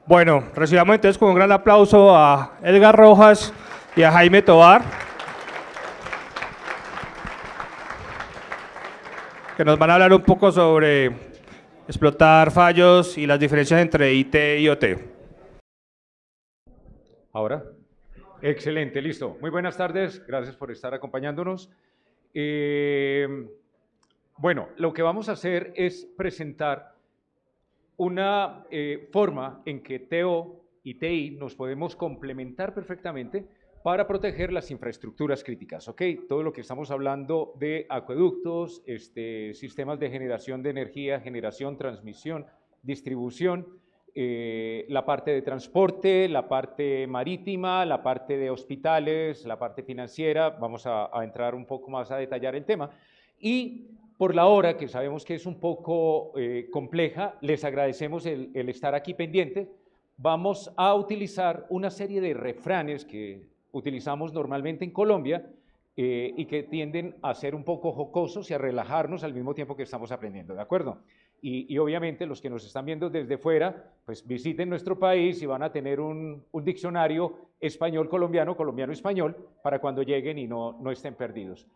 Bueno, recibamos entonces con un gran aplauso a Edgar Rojas y a Jaime Tovar, que nos van a hablar un poco sobre explotar fallos y las diferencias entre IT y OT. Ahora. Excelente, listo. Muy buenas tardes, gracias por estar acompañándonos. Bueno, lo que vamos a hacer es presentar una forma en que TO y TI nos podemos complementar perfectamente para proteger las infraestructuras críticas, ¿ok? Todo lo que estamos hablando de acueductos, sistemas de generación de energía, generación, transmisión, distribución, la parte de transporte, la parte marítima, la parte de hospitales, la parte financiera, vamos a entrar un poco más a detallar el tema. Y por la hora, que sabemos que es un poco compleja, les agradecemos el estar aquí pendientes. Vamos a utilizar una serie de refranes que utilizamos normalmente en Colombia y que tienden a ser un poco jocosos y a relajarnos al mismo tiempo que estamos aprendiendo, ¿de acuerdo? Y obviamente los que nos están viendo desde fuera, pues visiten nuestro país y van a tener un diccionario español-colombiano, colombiano-español, para cuando lleguen y no estén perdidos.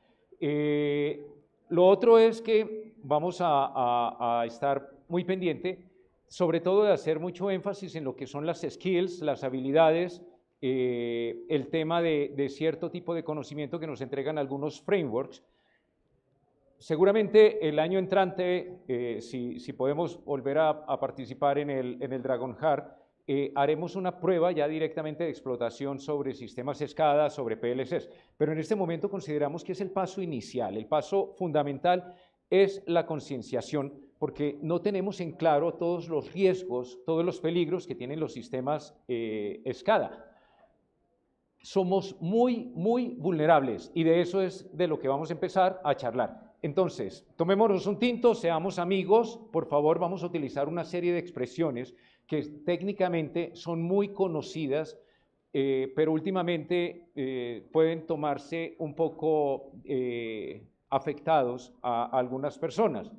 Lo otro es que vamos a estar muy pendiente, sobre todo de hacer mucho énfasis en lo que son las skills, las habilidades, el tema de cierto tipo de conocimiento que nos entregan algunos frameworks. Seguramente el año entrante, si podemos volver a participar en el Dragon Heart, haremos una prueba ya directamente de explotación sobre sistemas SCADA, sobre PLCs, pero en este momento consideramos que es el paso inicial, el paso fundamental es la concienciación, porque no tenemos en claro todos los riesgos, todos los peligros que tienen los sistemas SCADA. Somos muy vulnerables y de eso es de lo que vamos a empezar a charlar. Entonces, tomémonos un tinto, seamos amigos, por favor, vamos a utilizar una serie de expresiones que técnicamente son muy conocidas, pero últimamente pueden tomarse un poco afectados a algunas personas.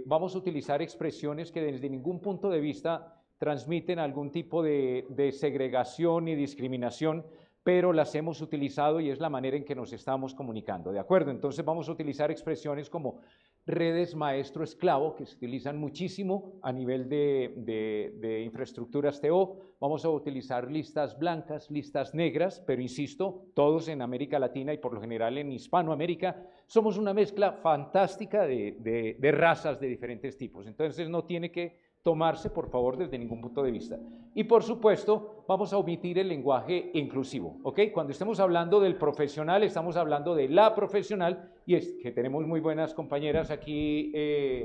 Vamos a utilizar expresiones que desde ningún punto de vista transmiten algún tipo de segregación y discriminación, pero las hemos utilizado y es la manera en que nos estamos comunicando, ¿de acuerdo? Entonces vamos a utilizar expresiones como redes maestro-esclavo, que se utilizan muchísimo a nivel de infraestructuras TO. Vamos a utilizar listas blancas, listas negras, pero insisto, todos en América Latina y por lo general en Hispanoamérica, somos una mezcla fantástica de razas de diferentes tipos. Entonces no tiene que tomarse, por favor, desde ningún punto de vista. Y, por supuesto, vamos a omitir el lenguaje inclusivo, ¿ok? Cuando estemos hablando del profesional, estamos hablando de la profesional, y es que tenemos muy buenas compañeras aquí,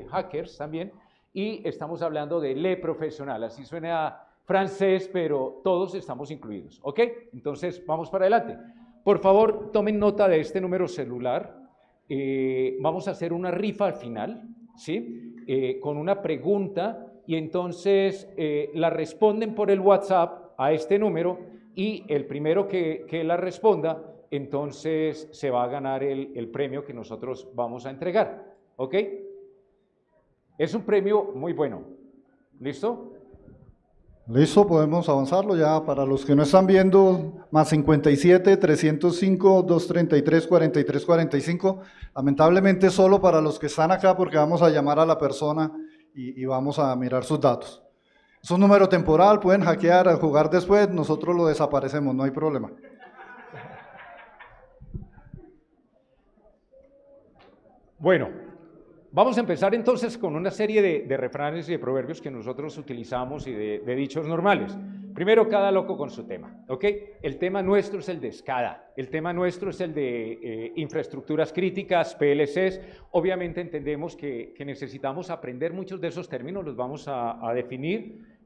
hackers también, y estamos hablando de le profesional, así suena francés, pero todos estamos incluidos, ¿ok? Entonces, vamos para adelante. Por favor, tomen nota de este número celular. Vamos a hacer una rifa al final, ¿sí? Con una pregunta, y entonces la responden por el WhatsApp a este número y el primero que la responda, entonces se va a ganar el premio que nosotros vamos a entregar, ¿ok? Es un premio muy bueno, ¿listo? Listo, podemos avanzarlo ya. Para los que no están viendo, más 57 305 233 43 45. Lamentablemente solo para los que están acá, porque vamos a llamar a la persona y vamos a mirar sus datos. Es un número temporal, pueden hackear, jugar después, nosotros lo desaparecemos, no hay problema. Bueno, vamos a empezar entonces con una serie de refranes y de proverbios que nosotros utilizamos y de dichos normales. Primero, cada loco con su tema, ¿ok? El tema nuestro es el de SCADA, el tema nuestro es el de infraestructuras críticas, PLCs. Obviamente entendemos que necesitamos aprender muchos de esos términos, los vamos a definir.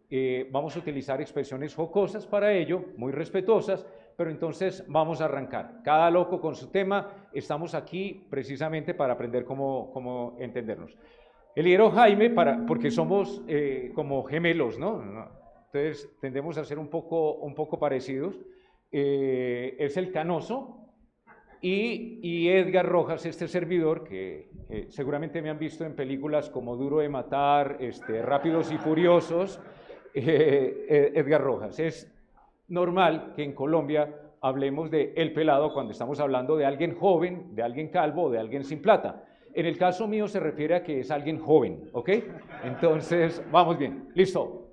Vamos a utilizar expresiones jocosas para ello, muy respetuosas, pero entonces vamos a arrancar. Cada loco con su tema, estamos aquí precisamente para aprender cómo entendernos. El ligero Jaime, porque somos como gemelos, ¿no? Entonces tendemos a ser un poco parecidos. Es el canoso. Y Edgar Rojas, este servidor, que seguramente me han visto en películas como Duro de Matar, Rápidos y Furiosos, Edgar Rojas. Es normal que en Colombia hablemos de el pelado cuando estamos hablando de alguien joven, de alguien calvo o de alguien sin plata. En el caso mío se refiere a que es alguien joven, ¿ok? Entonces, vamos bien, listo.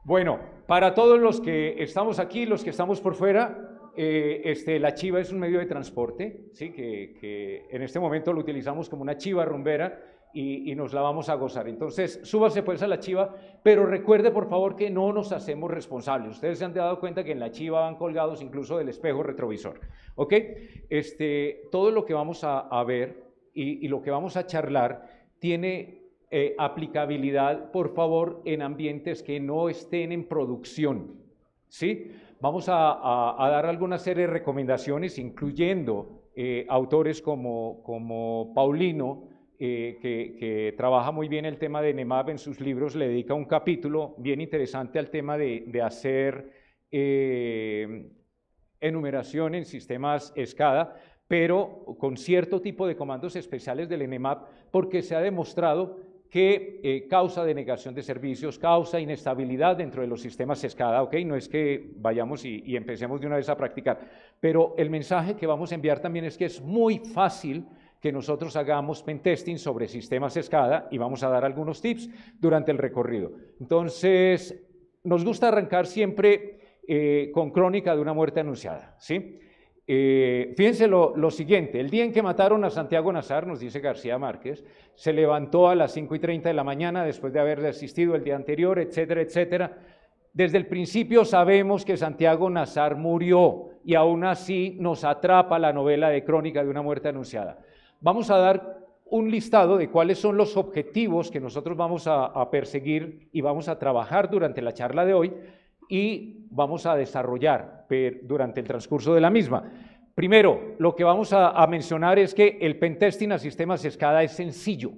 Bueno, para todos los que estamos aquí, los que estamos por fuera, la chiva es un medio de transporte, ¿sí? que en este momento lo utilizamos como una chiva rumbera y nos la vamos a gozar. Entonces, súbase pues a la chiva, pero recuerde por favor que no nos hacemos responsables. Ustedes se han dado cuenta que en la chiva van colgados incluso del espejo retrovisor, ¿ok? Todo lo que vamos a ver y lo que vamos a charlar tiene aplicabilidad, por favor, en ambientes que no estén en producción, ¿sí? Vamos a dar alguna serie de recomendaciones, incluyendo autores como Paulino, que trabaja muy bien el tema de NEMAP en sus libros, le dedica un capítulo bien interesante al tema de hacer enumeración en sistemas SCADA, pero con cierto tipo de comandos especiales del NEMAP, porque se ha demostrado que causa denegación de servicios, causa inestabilidad dentro de los sistemas SCADA, ¿ok? No es que vayamos y empecemos de una vez a practicar, pero el mensaje que vamos a enviar también es que es muy fácil que nosotros hagamos pentesting sobre sistemas SCADA y vamos a dar algunos tips durante el recorrido. Entonces, nos gusta arrancar siempre con crónica de una muerte anunciada, ¿sí? Fíjense lo siguiente, el día en que mataron a Santiago Nazar, nos dice García Márquez, se levantó a las 5:30 de la mañana después de haberle asistido el día anterior, etcétera, etcétera. Desde el principio sabemos que Santiago Nazar murió y aún así nos atrapa la novela de crónica de una muerte anunciada. Vamos a dar un listado de cuáles son los objetivos que nosotros vamos a perseguir y vamos a trabajar durante la charla de hoy y vamos a desarrollar durante el transcurso de la misma. Primero, lo que vamos a mencionar es que el pentesting a sistemas SCADA es sencillo,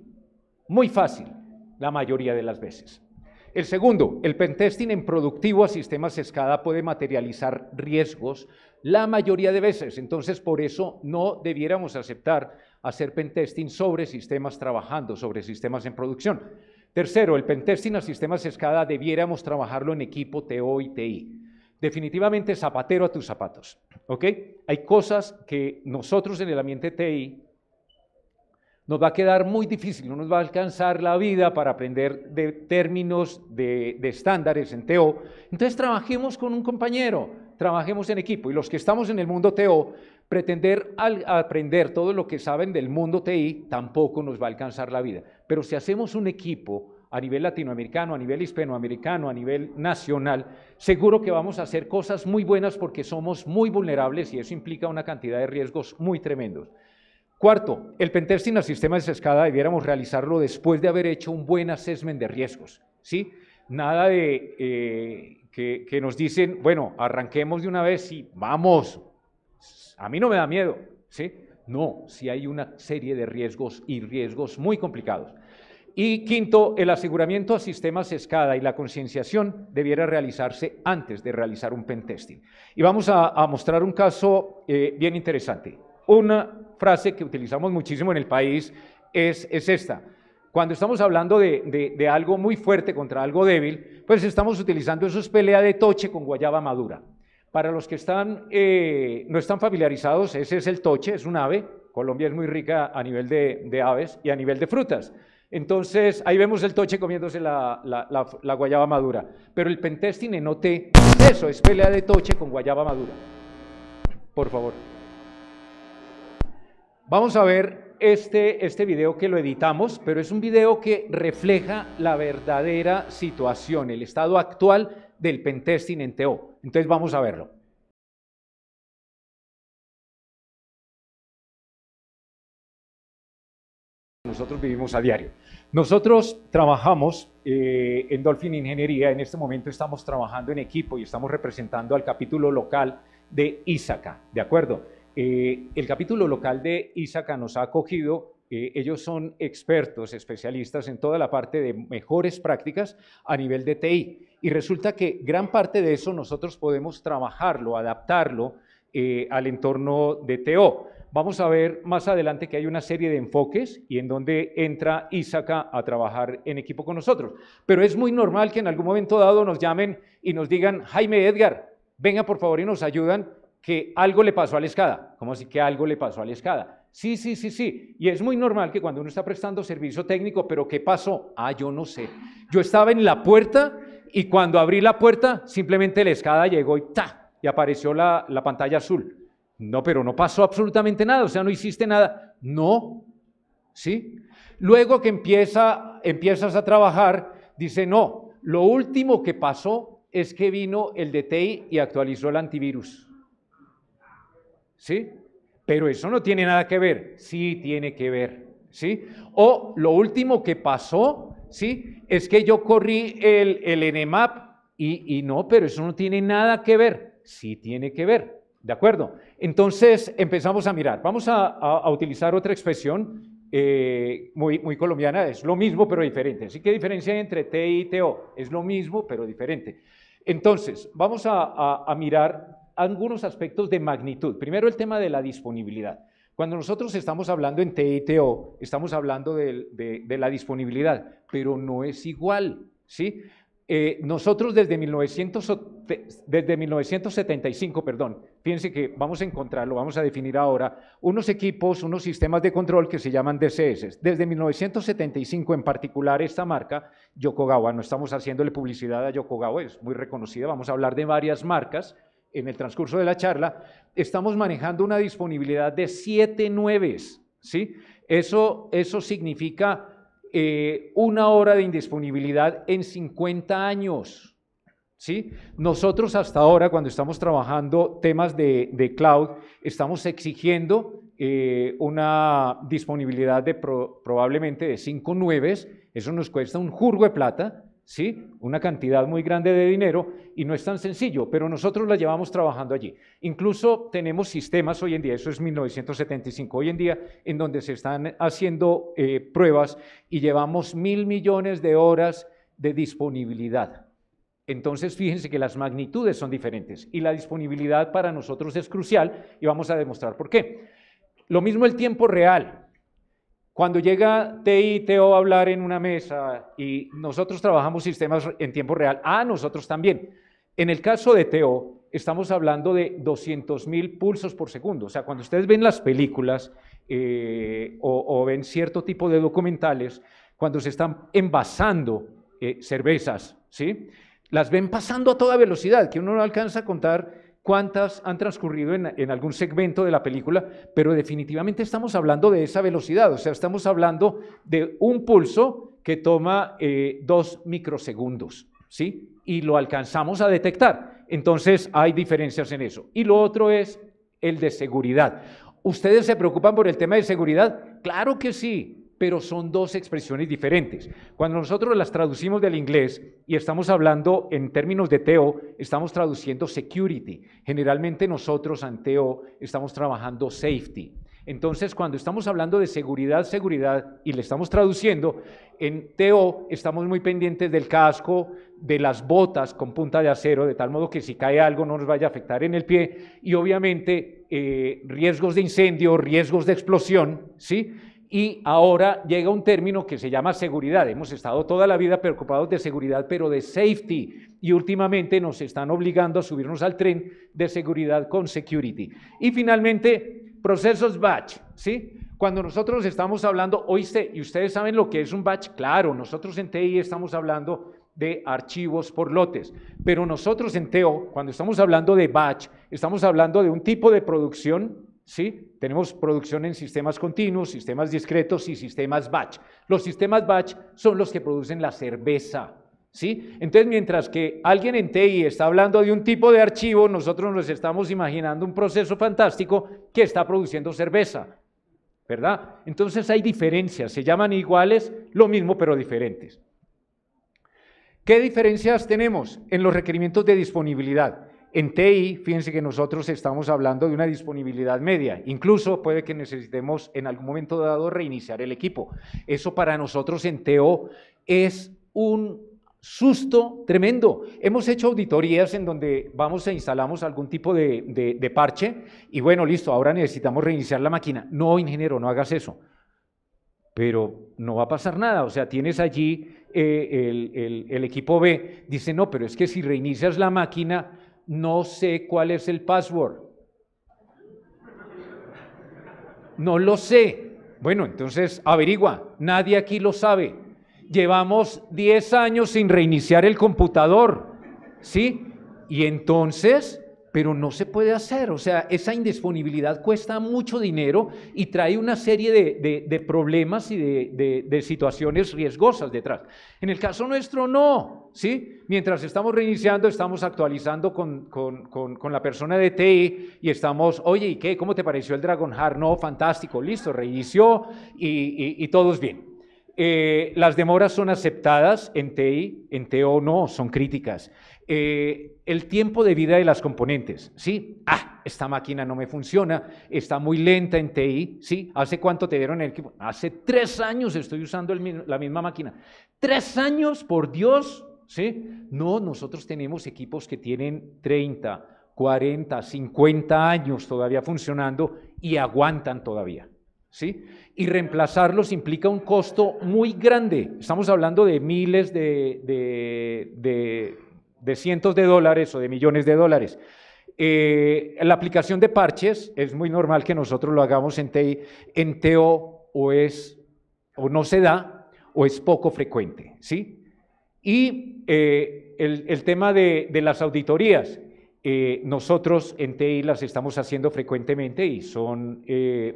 muy fácil, la mayoría de las veces. El segundo, el pentesting en productivo a sistemas SCADA puede materializar riesgos la mayoría de veces, entonces por eso no debiéramos aceptar hacer pentesting sobre sistemas trabajando, sobre sistemas en producción. Tercero, el pentesting a sistemas SCADA debiéramos trabajarlo en equipo TO y TI. Definitivamente zapatero a tus zapatos, ¿ok? Hay cosas que nosotros en el ambiente TI nos va a quedar muy difícil, no nos va a alcanzar la vida para aprender de términos de estándares en TO. Entonces trabajemos con un compañero, trabajemos en equipo. Y los que estamos en el mundo TO, pretender aprender todo lo que saben del mundo TI tampoco nos va a alcanzar la vida. Pero si hacemos un equipo a nivel latinoamericano, a nivel hispanoamericano, a nivel nacional, seguro que vamos a hacer cosas muy buenas porque somos muy vulnerables y eso implica una cantidad de riesgos muy tremendos. Cuarto, el pentesting a sistemas de SCADA debiéramos realizarlo después de haber hecho un buen assessment de riesgos, ¿sí? Nada de que nos dicen, bueno, arranquemos de una vez y vamos, a mí no me da miedo, ¿sí? No, sí hay una serie de riesgos y riesgos muy complicados. Y quinto, el aseguramiento a sistemas SCADA y la concienciación debiera realizarse antes de realizar un pentesting. Y vamos a mostrar un caso bien interesante. Una frase que utilizamos muchísimo en el país es esta. Cuando estamos hablando de algo muy fuerte contra algo débil, pues estamos utilizando eso, es pelea de toche con guayaba madura. Para los que no están familiarizados, ese es el toche, es un ave. Colombia es muy rica a nivel de aves y a nivel de frutas. Entonces, ahí vemos el toche comiéndose la guayaba madura. Pero el pentesting en OT, eso es pelea de toche con guayaba madura. Por favor. Vamos a ver este video que lo editamos, pero es un video que refleja la verdadera situación, el estado actual del pentesting en TO. Entonces vamos a verlo. Nosotros vivimos a diario. Nosotros trabajamos en Dolphin Ingeniería, en este momento estamos trabajando en equipo y estamos representando al capítulo local de Ísaca, ¿de acuerdo? El capítulo local de Ísaca nos ha acogido, ellos son expertos, especialistas en toda la parte de mejores prácticas a nivel de TI y resulta que gran parte de eso nosotros podemos trabajarlo, adaptarlo al entorno de TO. Vamos a ver más adelante que hay una serie de enfoques y en donde entra Ísaca a trabajar en equipo con nosotros. Pero es muy normal que en algún momento dado nos llamen y nos digan, Jaime, Edgar, venga por favor y nos ayudan, que algo le pasó a la escada. ¿Cómo así que algo le pasó a la escada? Sí. Y es muy normal que cuando uno está prestando servicio técnico, ¿pero qué pasó? Ah, yo no sé. Yo estaba en la puerta y cuando abrí la puerta, simplemente la escada llegó y ¡ta! Y apareció la pantalla azul. No, pero no pasó absolutamente nada, o sea, no hiciste nada. No, ¿sí? Luego que empiezas a trabajar, dice, no, lo último que pasó es que vino el de TI y actualizó el antivirus. ¿Sí? Pero eso no tiene nada que ver. Sí tiene que ver, ¿sí? O lo último que pasó, ¿sí? Es que yo corrí el Nmap y no, pero eso no tiene nada que ver. Sí tiene que ver. ¿De acuerdo? Entonces empezamos a mirar. Vamos a utilizar otra expresión muy colombiana. Es lo mismo pero diferente. Así que diferencia entre TI y TO. Es lo mismo pero diferente. Entonces, vamos a mirar algunos aspectos de magnitud. Primero el tema de la disponibilidad. Cuando nosotros estamos hablando en TI y TO, estamos hablando de la disponibilidad, pero no es igual, ¿sí? Nosotros desde 1975, fíjense que vamos a encontrarlo, vamos a definir ahora, unos equipos, unos sistemas de control que se llaman DCS. Desde 1975 en particular esta marca, Yokogawa, no estamos haciéndole publicidad a Yokogawa, es muy reconocida, vamos a hablar de varias marcas en el transcurso de la charla, estamos manejando una disponibilidad de 7 9s, ¿sí? Eso significa 1 hora de indisponibilidad en 50 años, ¿sí? Nosotros hasta ahora, cuando estamos trabajando temas de cloud, estamos exigiendo una disponibilidad de probablemente de 5 9s, eso nos cuesta un jurgo de plata, ¿sí? Una cantidad muy grande de dinero y no es tan sencillo, pero nosotros la llevamos trabajando allí. Incluso tenemos sistemas hoy en día, eso es 1975, hoy en día en donde se están haciendo pruebas y llevamos 1.000 millones de horas de disponibilidad. Entonces fíjense que las magnitudes son diferentes y la disponibilidad para nosotros es crucial y vamos a demostrar por qué. Lo mismo el tiempo real. Cuando llega TI y TO a hablar en una mesa y nosotros trabajamos sistemas en tiempo real, nosotros también. En el caso de TO, estamos hablando de 200.000 pulsos por segundo. O sea, cuando ustedes ven las películas o ven cierto tipo de documentales, cuando se están envasando cervezas, ¿sí? Las ven pasando a toda velocidad, que uno no alcanza a contar cuántas han transcurrido en algún segmento de la película, pero definitivamente estamos hablando de esa velocidad, o sea, estamos hablando de un pulso que toma 2 microsegundos, ¿sí? Y lo alcanzamos a detectar. Entonces, hay diferencias en eso. Y lo otro es el de seguridad. ¿Ustedes se preocupan por el tema de seguridad? Claro que sí, pero son dos expresiones diferentes. Cuando nosotros las traducimos del inglés y estamos hablando en términos de TO, estamos traduciendo security. Generalmente nosotros en TO estamos trabajando safety. Entonces, cuando estamos hablando de seguridad, y le estamos traduciendo, en TO estamos muy pendientes del casco, de las botas con punta de acero, de tal modo que si cae algo no nos vaya a afectar en el pie, y obviamente riesgos de incendio, riesgos de explosión, ¿sí? Y ahora llega un término que se llama seguridad. Hemos estado toda la vida preocupados de seguridad, pero de safety. Y últimamente nos están obligando a subirnos al tren de seguridad con security. Y finalmente, procesos batch, ¿sí? Cuando nosotros estamos hablando, oíste, ¿y ustedes saben lo que es un batch? Claro, nosotros en TI estamos hablando de archivos por lotes, pero nosotros en TO, cuando estamos hablando de batch, estamos hablando de un tipo de producción, ¿sí? Tenemos producción en sistemas continuos, sistemas discretos y sistemas batch. Los sistemas batch son los que producen la cerveza, ¿sí? Entonces, mientras que alguien en TI está hablando de un tipo de archivo, nosotros nos estamos imaginando un proceso fantástico que está produciendo cerveza, ¿verdad? Entonces hay diferencias, se llaman iguales, lo mismo pero diferentes. ¿Qué diferencias tenemos en los requerimientos de disponibilidad? En TI, fíjense que nosotros estamos hablando de una disponibilidad media, incluso puede que necesitemos en algún momento dado reiniciar el equipo. Eso para nosotros en TO es un susto tremendo. Hemos hecho auditorías en donde vamos e instalamos algún tipo de parche y bueno, listo, ahora necesitamos reiniciar la máquina. No, ingeniero, no hagas eso. Pero no va a pasar nada, o sea, tienes allí el equipo B, dice, no, pero es que si reinicias la máquina, no sé cuál es el password. No lo sé. Bueno, entonces averigua, nadie aquí lo sabe. Llevamos 10 años sin reiniciar el computador, ¿sí? Y entonces, pero no se puede hacer, o sea, esa indisponibilidad cuesta mucho dinero y trae una serie de problemas y de situaciones riesgosas detrás. En el caso nuestro, no, ¿sí? Mientras estamos reiniciando, estamos actualizando con la persona de TI y estamos, oye, ¿y qué? ¿Cómo te pareció el Dragon Heart? No, fantástico, listo, reinició y todo es bien. Las demoras son aceptadas en TI, en TO no, son críticas. El tiempo de vida de las componentes, ¿sí? Esta máquina no me funciona, está muy lenta en TI, ¿sí? ¿Hace cuánto te dieron el equipo? Hace 3 años estoy usando la misma máquina. 3 años, por Dios, ¿sí? No, nosotros tenemos equipos que tienen 30, 40, 50 años todavía funcionando y aguantan todavía, ¿sí? Y reemplazarlos implica un costo muy grande. Estamos hablando de miles de cientos de dólares o de millones de dólares. La aplicación de parches es muy normal que nosotros lo hagamos en TI. En TO o no se da o es poco frecuente, ¿sí? Y el tema de las auditorías. Nosotros en TI las estamos haciendo frecuentemente y son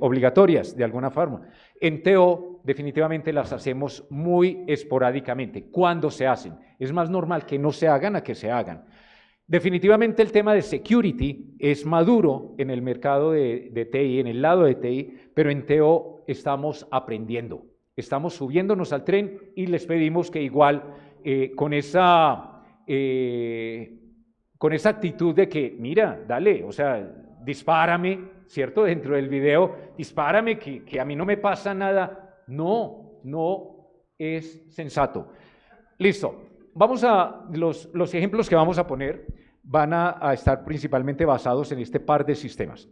obligatorias de alguna forma. En TO definitivamente las hacemos muy esporádicamente, cuando se hacen. Es más normal que no se hagan a que se hagan. Definitivamente el tema de security es maduro en el mercado de TI, en el lado de TI, pero en TO estamos aprendiendo. Estamos subiéndonos al tren y les pedimos que igual con esa actitud de que, mira, dale, o sea, dispárame, ¿cierto? Dentro del video, dispárame, que a mí no me pasa nada. No, no es sensato. Listo, vamos a, los ejemplos que vamos a poner van a estar principalmente basados en este par de sistemas.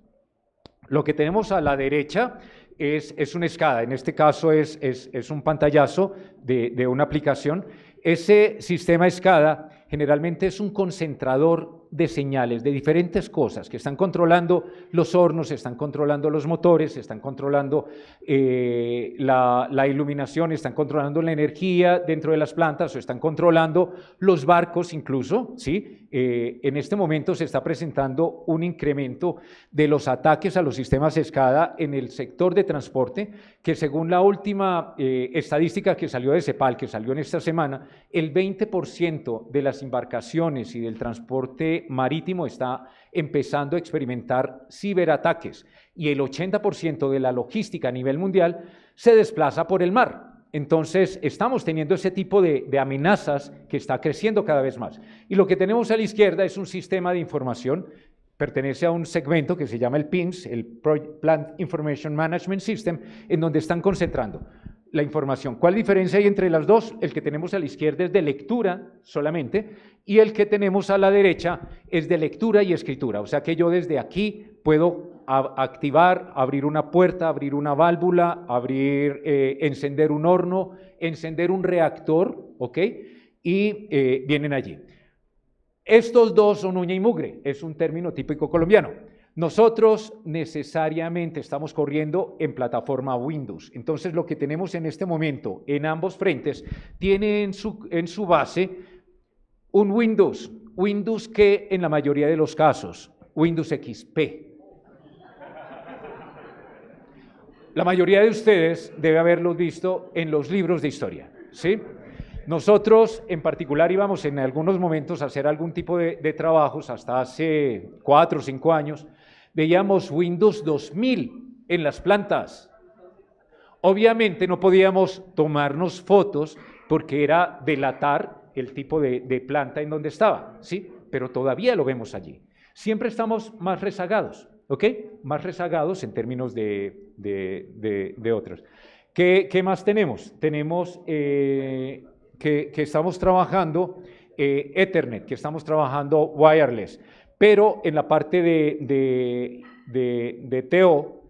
Lo que tenemos a la derecha es una SCADA, en este caso es un pantallazo de una aplicación. Ese sistema SCADA generalmente es un concentrador de señales de diferentes cosas que están controlando los hornos, están controlando los motores, están controlando la iluminación, están controlando la energía dentro de las plantas o están controlando los barcos incluso, ¿sí? En este momento se está presentando un incremento de los ataques a los sistemas SCADA en el sector de transporte, que según la última estadística que salió de CEPAL, que salió en esta semana, el 20% de las embarcaciones y del transporte marítimo está empezando a experimentar ciberataques y el 80% de la logística a nivel mundial se desplaza por el mar. Entonces, estamos teniendo ese tipo de amenazas que está creciendo cada vez más. Y lo que tenemos a la izquierda es un sistema de información, pertenece a un segmento que se llama el PIMS, el Plant Information Management System, en donde están concentrando la información. ¿Cuál diferencia hay entre las dos? El que tenemos a la izquierda es de lectura solamente y el que tenemos a la derecha es de lectura y escritura. O sea que yo desde aquí puedo activar, abrir una puerta, abrir una válvula, encender un horno, encender un reactor, ¿ok? Y vienen allí. Estos dos son uña y mugre, es un término típico colombiano. Nosotros necesariamente estamos corriendo en plataforma Windows. Entonces, lo que tenemos en este momento en ambos frentes tiene en su base un Windows que en la mayoría de los casos, Windows XP. La mayoría de ustedes debe haberlo visto en los libros de historia, ¿sí? Nosotros en particular íbamos en algunos momentos a hacer algún tipo de trabajos, hasta hace 4 o 5 años, veíamos Windows 2000 en las plantas. Obviamente no podíamos tomarnos fotos porque era delatar el tipo de planta en donde estaba, ¿sí? Pero todavía lo vemos allí. Siempre estamos más rezagados, ¿ok? Más rezagados en términos de otros. ¿Qué más tenemos? Tenemos que estamos trabajando Ethernet, que estamos trabajando wireless, pero en la parte de TO,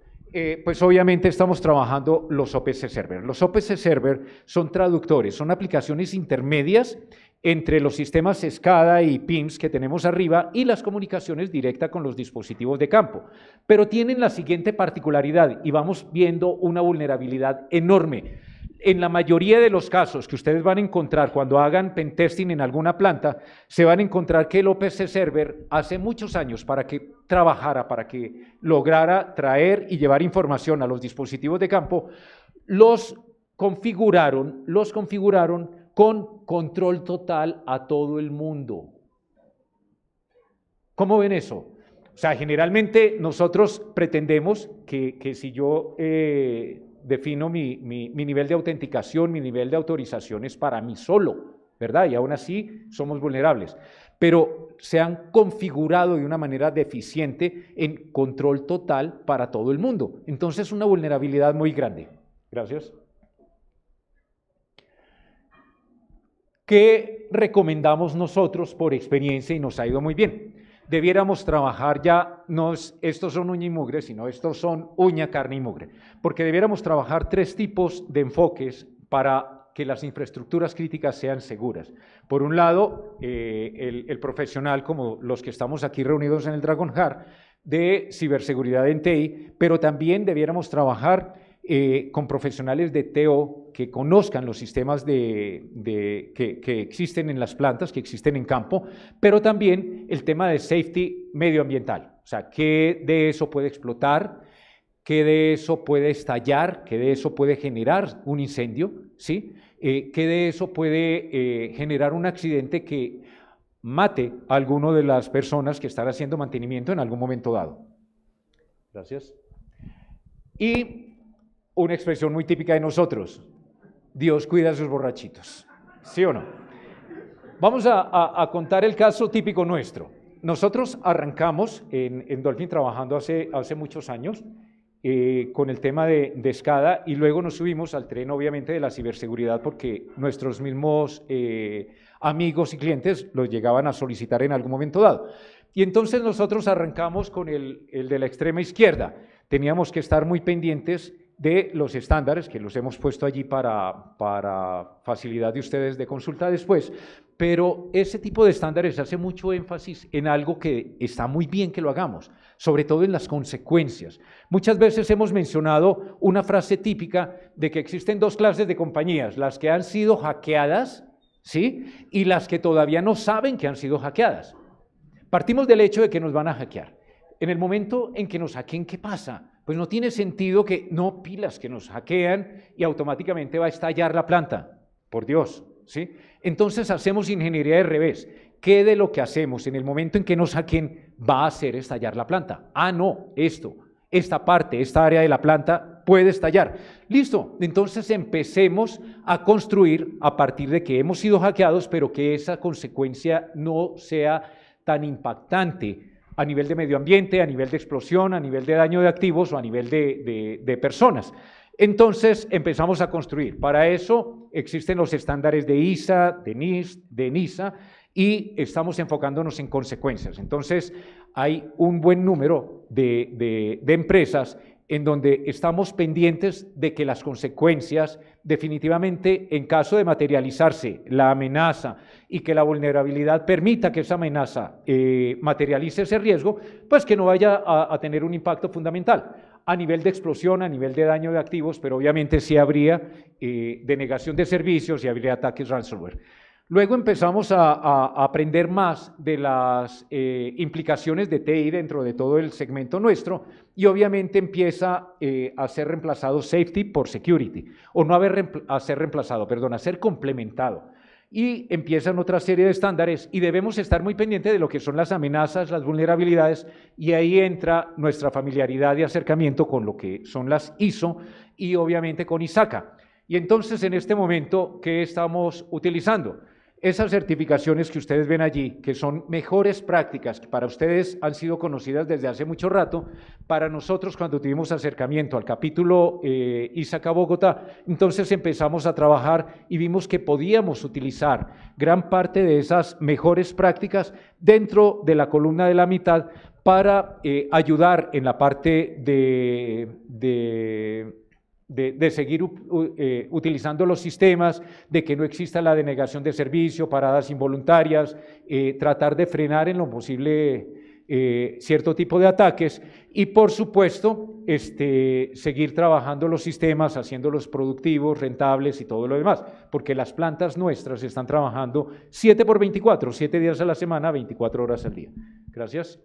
pues obviamente estamos trabajando los OPC Server. Los OPC Server son traductores, son aplicaciones intermedias entre los sistemas SCADA y PIMS que tenemos arriba y las comunicaciones directas con los dispositivos de campo. Pero tienen la siguiente particularidad y vamos viendo una vulnerabilidad enorme. En la mayoría de los casos que ustedes van a encontrar cuando hagan pentesting en alguna planta, se van a encontrar que el OPC Server hace muchos años para que trabajara, para que lograra traer y llevar información a los dispositivos de campo, los configuraron con control total a todo el mundo. ¿Cómo ven eso? O sea, generalmente nosotros pretendemos que si yo defino mi nivel de autenticación, mi nivel de autorización es para mí solo, ¿verdad? Y aún así somos vulnerables. Pero se han configurado de una manera deficiente en control total para todo el mundo. Entonces, una vulnerabilidad muy grande. Gracias. ¿Qué recomendamos nosotros por experiencia y nos ha ido muy bien? Debiéramos trabajar ya, no es, estos son uña y mugre, sino estos son uña, carne y mugre, porque debiéramos trabajar 3 tipos de enfoques para que las infraestructuras críticas sean seguras. Por un lado, el profesional, como los que estamos aquí reunidos en el Dragon Heart, de ciberseguridad en TI, pero también debiéramos trabajar con profesionales de TO que conozcan los sistemas que existen en las plantas, que existen en campo, pero también el tema de safety medioambiental, o sea, qué de eso puede explotar, qué de eso puede estallar, qué de eso puede generar un incendio, ¿sí? Qué de eso puede generar un accidente que mate a alguno de las personas que están haciendo mantenimiento en algún momento dado. Gracias. Y una expresión muy típica de nosotros, Dios cuida a sus borrachitos, ¿sí o no? Vamos a contar el caso típico nuestro. Nosotros arrancamos en Dolphin trabajando hace muchos años con el tema de SCADA y luego nos subimos al tren obviamente de la ciberseguridad porque nuestros mismos amigos y clientes los llegaban a solicitar en algún momento dado. Y entonces nosotros arrancamos con el de la extrema izquierda. Teníamos que estar muy pendientes de los estándares, que los hemos puesto allí para facilidad de ustedes de consulta después, pero ese tipo de estándares hace mucho énfasis en algo que está muy bien que lo hagamos, sobre todo en las consecuencias. Muchas veces hemos mencionado una frase típica de que existen 2 clases de compañías, las que han sido hackeadas, ¿sí? Y las que todavía no saben que han sido hackeadas. Partimos del hecho de que nos van a hackear. En el momento en que nos hackeen, ¿qué pasa? Pues no tiene sentido que, no pilas, que nos hackean y automáticamente va a estallar la planta, por Dios, ¿sí? Entonces hacemos ingeniería de revés. ¿Qué de lo que hacemos en el momento en que nos hackeen va a hacer estallar la planta? Ah, no, esta parte, esta área de la planta puede estallar. Listo, entonces empecemos a construir a partir de que hemos sido hackeados, pero que esa consecuencia no sea tan impactante a nivel de medio ambiente, a nivel de explosión, a nivel de daño de activos o a nivel de personas. Entonces empezamos a construir. Para eso existen los estándares de ISA, de NIST, de NISA y estamos enfocándonos en consecuencias. Entonces hay un buen número de empresas en donde estamos pendientes de que las consecuencias, definitivamente, en caso de materializarse la amenaza y que la vulnerabilidad permita que esa amenaza materialice ese riesgo, pues que no vaya a tener un impacto fundamental a nivel de explosión, a nivel de daño de activos, pero obviamente sí habría denegación de servicios y habría ataques ransomware. Luego empezamos a aprender más de las implicaciones de TI dentro de todo el segmento nuestro y obviamente empieza a ser reemplazado safety por security, o no a ser reemplazado, perdón, a ser complementado. Y empiezan otra serie de estándares y debemos estar muy pendientes de lo que son las amenazas, las vulnerabilidades, y ahí entra nuestra familiaridad y acercamiento con lo que son las ISO y obviamente con ISACA. Y entonces en este momento, ¿qué estamos utilizando? Esas certificaciones que ustedes ven allí, que son mejores prácticas, que para ustedes han sido conocidas desde hace mucho rato, para nosotros cuando tuvimos acercamiento al capítulo Ísaca Bogotá, entonces empezamos a trabajar y vimos que podíamos utilizar gran parte de esas mejores prácticas dentro de la columna de la mitad para ayudar en la parte de seguir utilizando los sistemas, de que no exista la denegación de servicio, paradas involuntarias, tratar de frenar en lo posible cierto tipo de ataques y, por supuesto, seguir trabajando los sistemas, haciéndolos productivos, rentables y todo lo demás, porque las plantas nuestras están trabajando 7x24, 7 días a la semana, 24 horas al día. Gracias.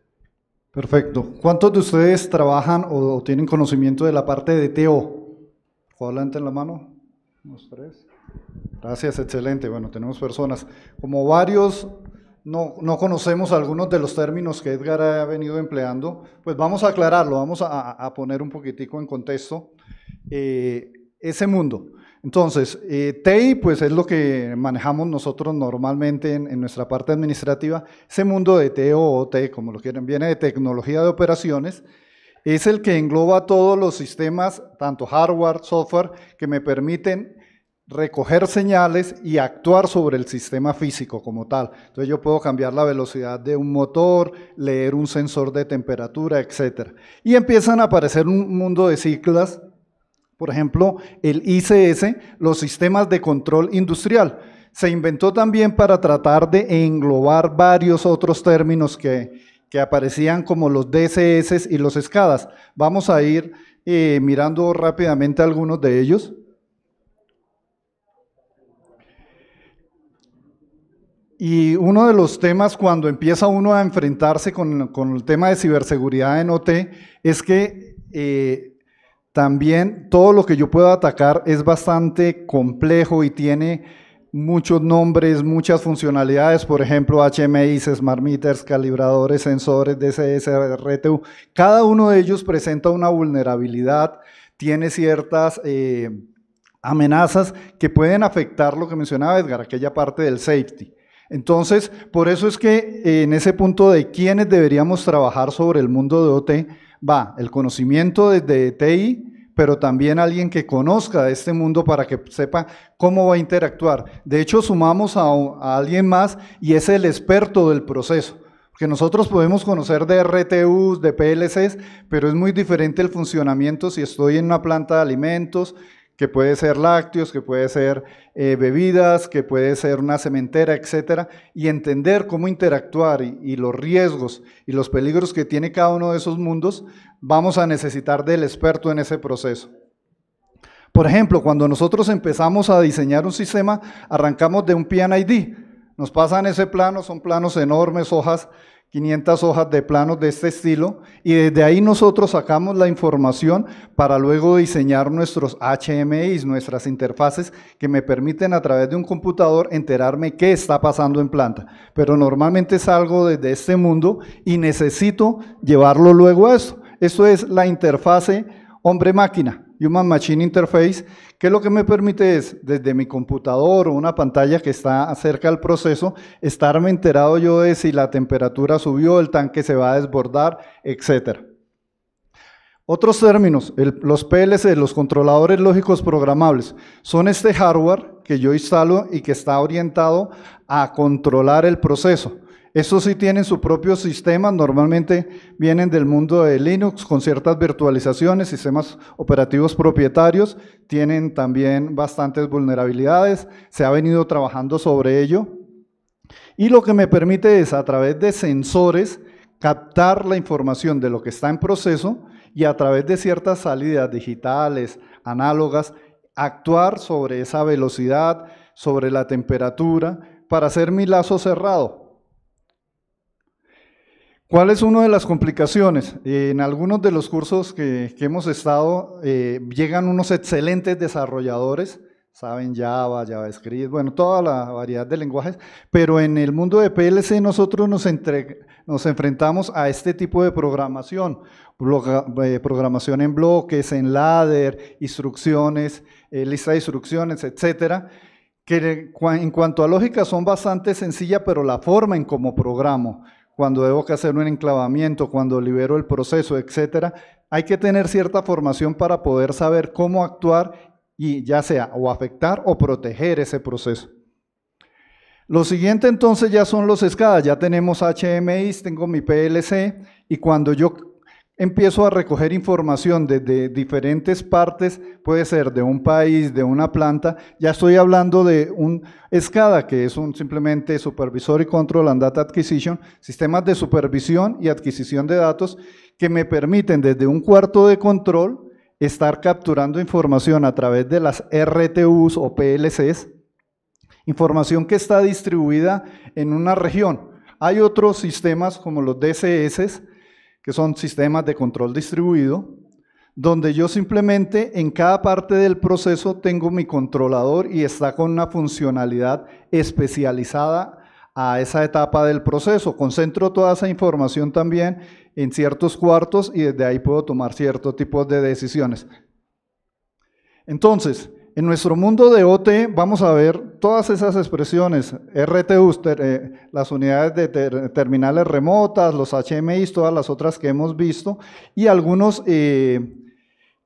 Perfecto. ¿Cuántos de ustedes trabajan o tienen conocimiento de la parte de TO? Levanten la mano. 1, 2, 3. Gracias, excelente. Bueno, tenemos personas. Como varios no conocemos algunos de los términos que Edgar ha venido empleando, pues vamos a aclararlo, vamos a poner un poquitico en contexto ese mundo. Entonces, TI pues es lo que manejamos nosotros normalmente en nuestra parte administrativa. Ese mundo de TO o T, como lo quieran, viene de tecnología de operaciones. Es el que engloba todos los sistemas, tanto hardware, software, que me permiten recoger señales y actuar sobre el sistema físico como tal. Entonces yo puedo cambiar la velocidad de un motor, leer un sensor de temperatura, etc. Y empiezan a aparecer un mundo de siglas, por ejemplo, el ICS, los sistemas de control industrial. Se inventó también para tratar de englobar varios otros términos que aparecían como los DCS y los SCADAs. Vamos a ir mirando rápidamente algunos de ellos. Y uno de los temas cuando empieza uno a enfrentarse con el tema de ciberseguridad en OT es que también todo lo que yo puedo atacar es bastante complejo y tiene muchos nombres, muchas funcionalidades, por ejemplo, HMIs, Smart Meters, calibradores, sensores, DCS, RTU. Cada uno de ellos presenta una vulnerabilidad, tiene ciertas amenazas que pueden afectar lo que mencionaba Edgar, aquella parte del safety. Entonces, por eso es que en ese punto de quiénes deberíamos trabajar sobre el mundo de OT, va el conocimiento desde TI, pero también alguien que conozca de este mundo para que sepa cómo va a interactuar. De hecho, sumamos a alguien más y es el experto del proceso. Porque nosotros podemos conocer de RTUs, de PLCs, pero es muy diferente el funcionamiento si estoy en una planta de alimentos, que puede ser lácteos, que puede ser bebidas, que puede ser una cementera, etcétera, y entender cómo interactuar y los riesgos y los peligros que tiene cada uno de esos mundos, vamos a necesitar del experto en ese proceso. Por ejemplo, cuando nosotros empezamos a diseñar un sistema, arrancamos de un PNID, nos pasan ese plano, son planos enormes, hojas, 500 hojas de planos de este estilo, y desde ahí nosotros sacamos la información para luego diseñar nuestros HMIs, nuestras interfaces que me permiten a través de un computador enterarme qué está pasando en planta. Pero normalmente salgo desde este mundo y necesito llevarlo luego a esto. Esto es la interfase hombre-máquina, Human Machine Interface, que lo que me permite es, desde mi computador o una pantalla que está cerca del proceso, estarme enterado yo de si la temperatura subió, el tanque se va a desbordar, etc. Otros términos, los PLC, los controladores lógicos programables, son este hardware que yo instalo y que está orientado a controlar el proceso. Estos sí tienen su propio sistema, normalmente vienen del mundo de Linux con ciertas virtualizaciones, sistemas operativos propietarios, tienen también bastantes vulnerabilidades, se ha venido trabajando sobre ello. Y lo que me permite es, a través de sensores, captar la información de lo que está en proceso y a través de ciertas salidas digitales, análogas, actuar sobre esa velocidad, sobre la temperatura, para hacer mi lazo cerrado. ¿Cuál es una de las complicaciones? En algunos de los cursos que hemos estado, llegan unos excelentes desarrolladores, saben Java, JavaScript, bueno, toda la variedad de lenguajes, pero en el mundo de PLC nosotros nos enfrentamos a este tipo de programación, programación en bloques, en ladder, instrucciones, lista de instrucciones, etcétera, que en cuanto a lógica son bastante sencillas, pero la forma en cómo programo, cuando debo que hacer un enclavamiento, cuando libero el proceso, etcétera, hay que tener cierta formación para poder saber cómo actuar y ya sea o afectar o proteger ese proceso. Lo siguiente entonces ya son los SCADA, ya tenemos HMIs, tengo mi PLC y cuando yo empiezo a recoger información desde diferentes partes, puede ser de un país, de una planta, ya estoy hablando de un SCADA, que es simplemente Supervisory Control and Data Acquisition, sistemas de supervisión y adquisición de datos que me permiten desde un cuarto de control estar capturando información a través de las RTUs o PLCs, información que está distribuida en una región. Hay otros sistemas como los DCS, que son sistemas de control distribuido, donde yo simplemente en cada parte del proceso tengo mi controlador y está con una funcionalidad especializada a esa etapa del proceso. Concentro toda esa información también en ciertos cuartos y desde ahí puedo tomar ciertos tipos de decisiones. Entonces, en nuestro mundo de OT vamos a ver todas esas expresiones, RTUs, las unidades de terminales remotas, los HMIs, todas las otras que hemos visto, y algunos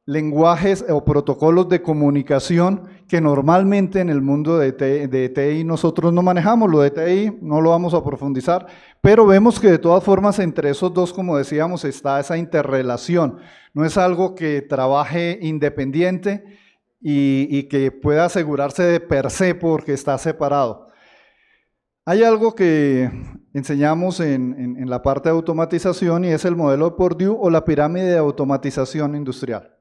lenguajes o protocolos de comunicación que normalmente en el mundo de TI nosotros no manejamos. Lo de TI no lo vamos a profundizar, pero vemos que de todas formas entre esos dos, como decíamos, está esa interrelación. No es algo que trabaje independiente, y que pueda asegurarse de per se porque está separado. Hay algo que enseñamos en la parte de automatización y es el modelo de Purdue o la pirámide de automatización industrial.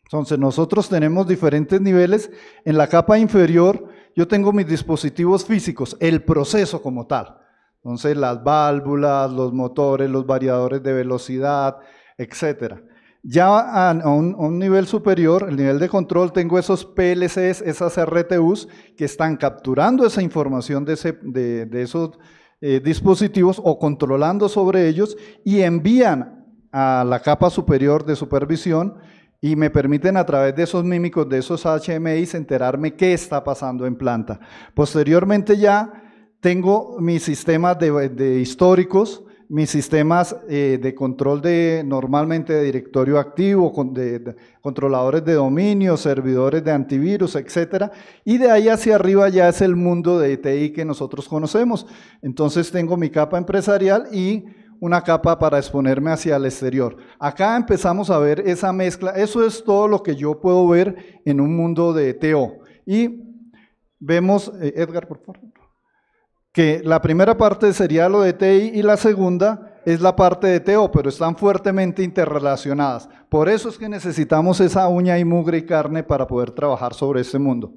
Entonces nosotros tenemos diferentes niveles. En la capa inferior yo tengo mis dispositivos físicos, el proceso como tal. Entonces las válvulas, los motores, los variadores de velocidad, etcétera. Ya a un nivel superior, el nivel de control, tengo esos PLCs, esas RTUs que están capturando esa información de esos dispositivos o controlando sobre ellos y envían a la capa superior de supervisión y me permiten a través de esos mímicos, de esos HMIs, enterarme qué está pasando en planta. Posteriormente ya tengo mis sistemas de históricos, mis sistemas de control normalmente de directorio activo, de controladores de dominio, servidores de antivirus, etcétera, y de ahí hacia arriba ya es el mundo de TI que nosotros conocemos. Entonces tengo mi capa empresarial y una capa para exponerme hacia el exterior. Acá empezamos a ver esa mezcla, eso es todo lo que yo puedo ver en un mundo de TO. Y vemos, Edgar, por favor, que la primera parte sería lo de TI y la segunda es la parte de TO, pero están fuertemente interrelacionadas. Por eso es que necesitamos esa uña y mugre y carne para poder trabajar sobre este mundo.